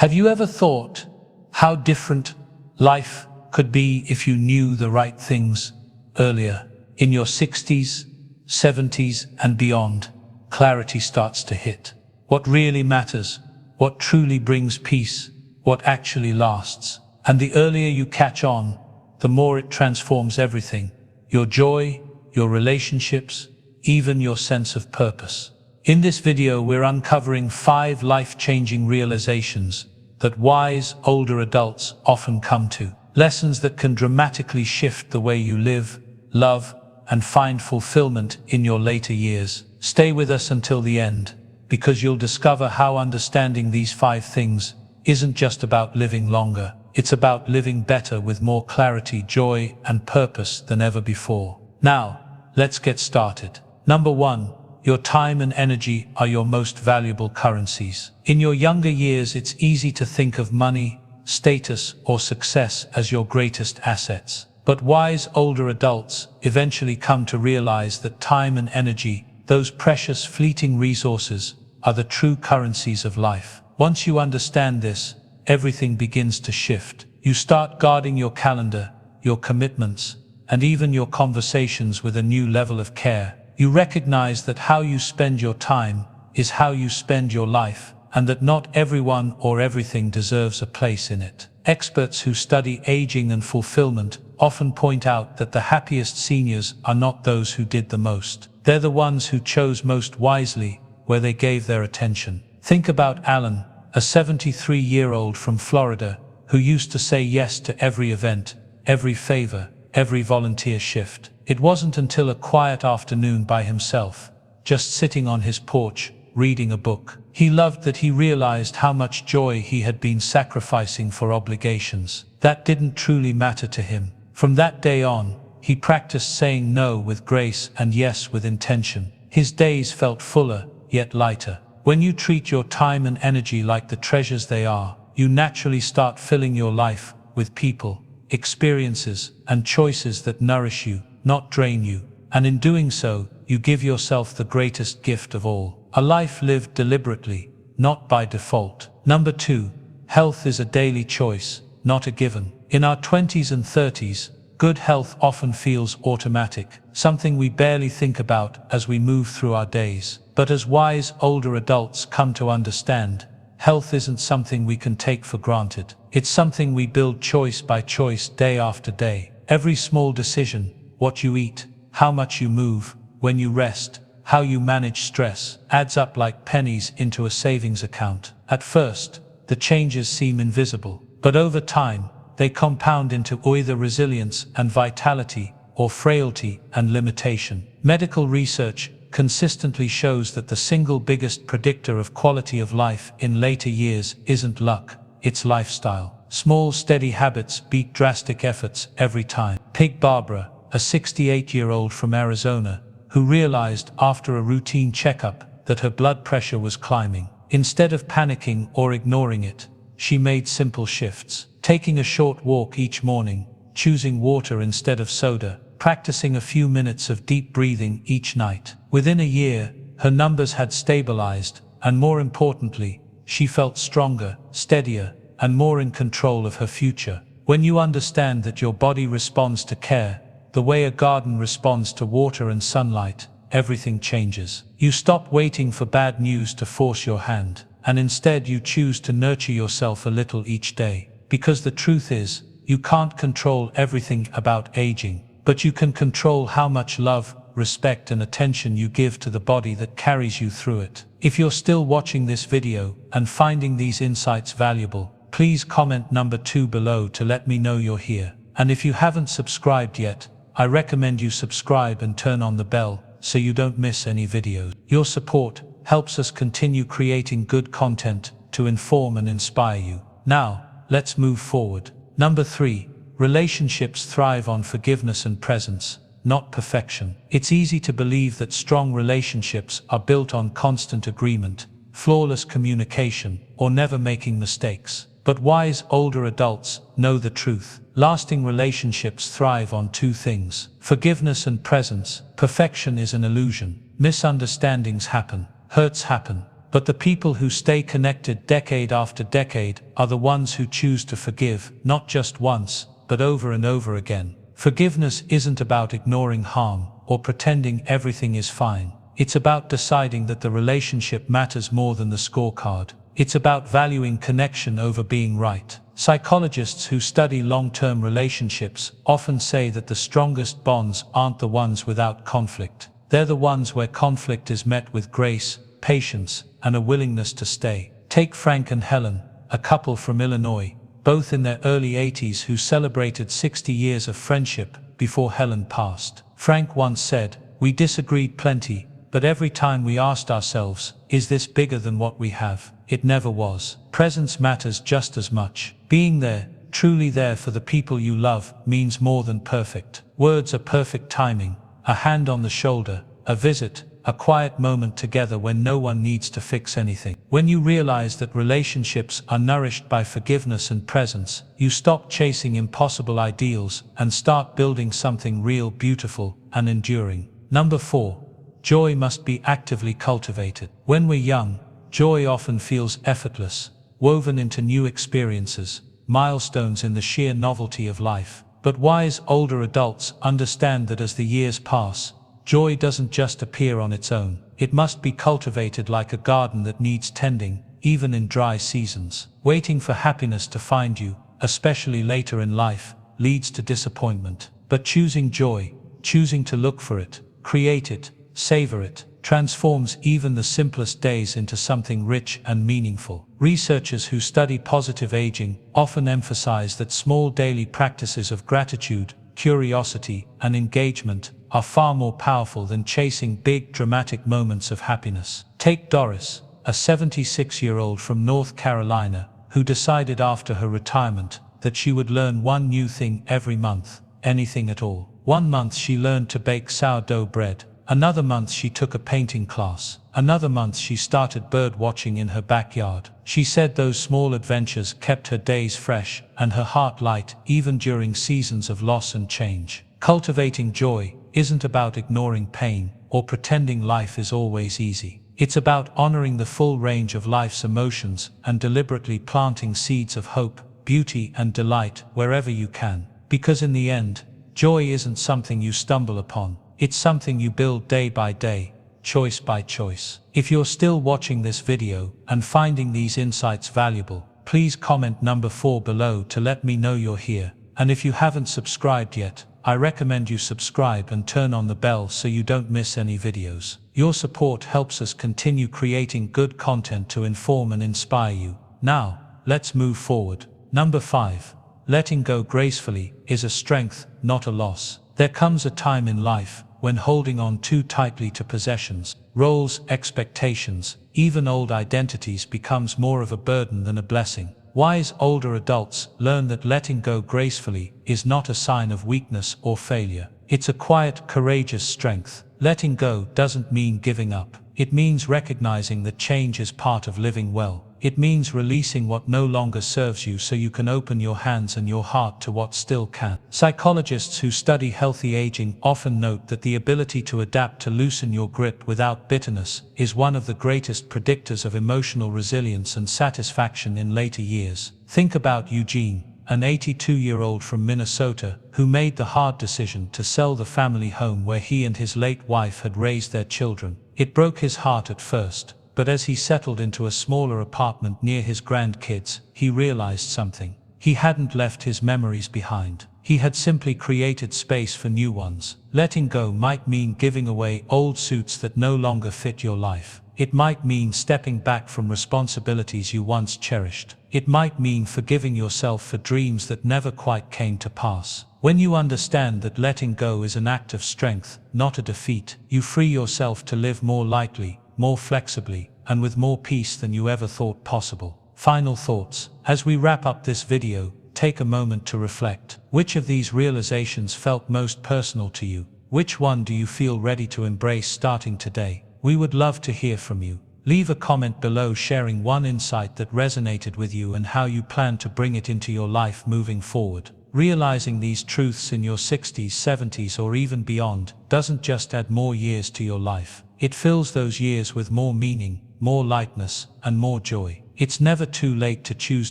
Have you ever thought how different life could be if you knew the right things earlier? In your 60s, 70s, and beyond, clarity starts to hit. What really matters, what truly brings peace, what actually lasts. And the earlier you catch on, the more it transforms everything. Your joy, your relationships, even your sense of purpose. In this video, we're uncovering 5 life-changing realizations that wise, older adults often come to. Lessons that can dramatically shift the way you live, love, and find fulfillment in your later years. Stay with us until the end, because you'll discover how understanding these 5 things isn't just about living longer. It's about living better with more clarity, joy, and purpose than ever before. Now, let's get started. Number 1. Your time and energy are your most valuable currencies. In your younger years, it's easy to think of money, status, or success as your greatest assets. But wise older adults eventually come to realize that time and energy, those precious fleeting resources, are the true currencies of life. Once you understand this, everything begins to shift. You start guarding your calendar, your commitments, and even your conversations with a new level of care. You recognize that how you spend your time is how you spend your life, and that not everyone or everything deserves a place in it. Experts who study aging and fulfillment often point out that the happiest seniors are not those who did the most. They're the ones who chose most wisely where they gave their attention. Think about Alan, a 73-year-old from Florida who used to say yes to every event, every favor, every volunteer shift. It wasn't until a quiet afternoon by himself, just sitting on his porch, reading a book, he loved that he realized how much joy he had been sacrificing for obligations that didn't truly matter to him. From that day on, he practiced saying no with grace and yes with intention. His days felt fuller, yet lighter. When you treat your time and energy like the treasures they are, you naturally start filling your life with people, experiences, and choices that nourish you, not drain you. And in doing so, you give yourself the greatest gift of all. A life lived deliberately, not by default. Number 2. Health is a daily choice, not a given. In our 20s and 30s, good health often feels automatic, something we barely think about as we move through our days. But as wise older adults come to understand, health isn't something we can take for granted. It's something we build choice by choice, day after day. Every small decision, what you eat, how much you move, when you rest, how you manage stress, adds up like pennies into a savings account. At first, the changes seem invisible, but over time, they compound into either resilience and vitality, or frailty and limitation. Medical research consistently shows that the single biggest predictor of quality of life in later years isn't luck, it's lifestyle. Small, steady habits beat drastic efforts every time. Pig Barbara, a 68-year-old from Arizona, who realized after a routine checkup that her blood pressure was climbing. Instead of panicking or ignoring it, she made simple shifts. Taking a short walk each morning, choosing water instead of soda, practicing a few minutes of deep breathing each night. Within a year, her numbers had stabilized, and more importantly, she felt stronger, steadier, and more in control of her future. When you understand that your body responds to care, the way a garden responds to water and sunlight, everything changes. You stop waiting for bad news to force your hand, and instead you choose to nurture yourself a little each day. Because the truth is, you can't control everything about aging, but you can control how much love, respect, and attention you give to the body that carries you through it. If you're still watching this video and finding these insights valuable, please comment number 2 below to let me know you're here. And if you haven't subscribed yet, I recommend you subscribe and turn on the bell so you don't miss any videos. Your support helps us continue creating good content to inform and inspire you. Now, let's move forward. Number 3. Relationships thrive on forgiveness and presence, not perfection. It's easy to believe that strong relationships are built on constant agreement, flawless communication, or never making mistakes. But wise older adults know the truth. Lasting relationships thrive on 2 things: forgiveness and presence. Perfection is an illusion. Misunderstandings happen, hurts happen, But the people who stay connected decade after decade are the ones who choose to forgive, not just once, but over and over again. Forgiveness isn't about ignoring harm or pretending everything is fine. It's about deciding that the relationship matters more than the scorecard. It's about valuing connection over being right. Psychologists who study long-term relationships often say that the strongest bonds aren't the ones without conflict. They're the ones where conflict is met with grace, patience, and a willingness to stay. Take Frank and Helen, a couple from Illinois, both in their early 80s, who celebrated 60 years of friendship before Helen passed. Frank once said, "We disagreed plenty, but every time we asked ourselves, is this bigger than what we have? It never was." Presence matters just as much. Being there, truly there for the people you love, means more than perfect. Words are perfect timing, a hand on the shoulder, a visit, a quiet moment together when no one needs to fix anything. When you realize that relationships are nourished by forgiveness and presence, you stop chasing impossible ideals and start building something real, beautiful, and enduring. Number 4. Joy must be actively cultivated. When we're young, joy often feels effortless, woven into new experiences, milestones in the sheer novelty of life. But wise older adults understand that as the years pass, joy doesn't just appear on its own. It must be cultivated like a garden that needs tending, even in dry seasons. Waiting for happiness to find you, especially later in life, leads to disappointment. But choosing joy, choosing to look for it, create it, savor it, transforms even the simplest days into something rich and meaningful. Researchers who study positive aging often emphasize that small daily practices of gratitude, curiosity, and engagement are far more powerful than chasing big dramatic moments of happiness. Take Doris, a 76-year-old from North Carolina, who decided after her retirement that she would learn one new thing every month, anything at all. One month she learned to bake sourdough bread. Another month she took a painting class. Another month she started bird watching in her backyard. She said those small adventures kept her days fresh and her heart light even during seasons of loss and change. Cultivating joy isn't about ignoring pain or pretending life is always easy. It's about honoring the full range of life's emotions and deliberately planting seeds of hope, beauty, and delight wherever you can. Because in the end, joy isn't something you stumble upon. It's something you build day by day, choice by choice. If you're still watching this video and finding these insights valuable, please comment number 4 below to let me know you're here. And if you haven't subscribed yet, I recommend you subscribe and turn on the bell so you don't miss any videos. Your support helps us continue creating good content to inform and inspire you. Now, let's move forward. Number 5. Letting go gracefully is a strength, not a loss. There comes a time in life when holding on too tightly to possessions, roles, expectations, even old identities becomes more of a burden than a blessing. Wise older adults learn that letting go gracefully is not a sign of weakness or failure. It's a quiet, courageous strength. Letting go doesn't mean giving up. It means recognizing that change is part of living well. It means releasing what no longer serves you so you can open your hands and your heart to what still can. Psychologists who study healthy aging often note that the ability to adapt to loosen your grip without bitterness is one of the greatest predictors of emotional resilience and satisfaction in later years. Think about Eugene, an 82-year-old from Minnesota, who made the hard decision to sell the family home where he and his late wife had raised their children. It broke his heart at first, but as he settled into a smaller apartment near his grandkids, he realized something. He hadn't left his memories behind. He had simply created space for new ones. Letting go might mean giving away old suits that no longer fit your life. It might mean stepping back from responsibilities you once cherished. It might mean forgiving yourself for dreams that never quite came to pass. When you understand that letting go is an act of strength, not a defeat, you free yourself to live more lightly, more flexibly, and with more peace than you ever thought possible. Final thoughts. As we wrap up this video, take a moment to reflect. Which of these realizations felt most personal to you? Which one do you feel ready to embrace starting today? We would love to hear from you. Leave a comment below sharing one insight that resonated with you and how you plan to bring it into your life moving forward. Realizing these truths in your 60s, 70s, or even beyond doesn't just add more years to your life. It fills those years with more meaning, more lightness, and more joy. It's never too late to choose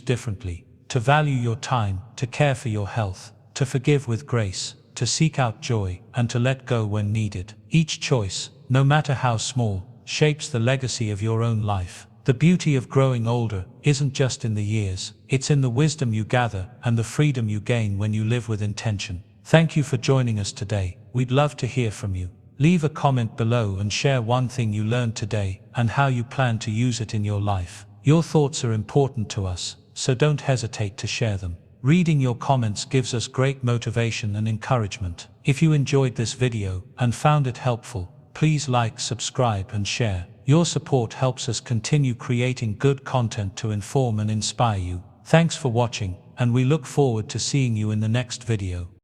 differently, to value your time, to care for your health, to forgive with grace, to seek out joy, and to let go when needed. Each choice, no matter how small, shapes the legacy of your own life. The beauty of growing older isn't just in the years, it's in the wisdom you gather and the freedom you gain when you live with intention. Thank you for joining us today. We'd love to hear from you. Leave a comment below and share one thing you learned today and how you plan to use it in your life. Your thoughts are important to us, so don't hesitate to share them. Reading your comments gives us great motivation and encouragement. If you enjoyed this video and found it helpful, please like, subscribe, and share. Your support helps us continue creating good content to inform and inspire you. Thanks for watching, and we look forward to seeing you in the next video.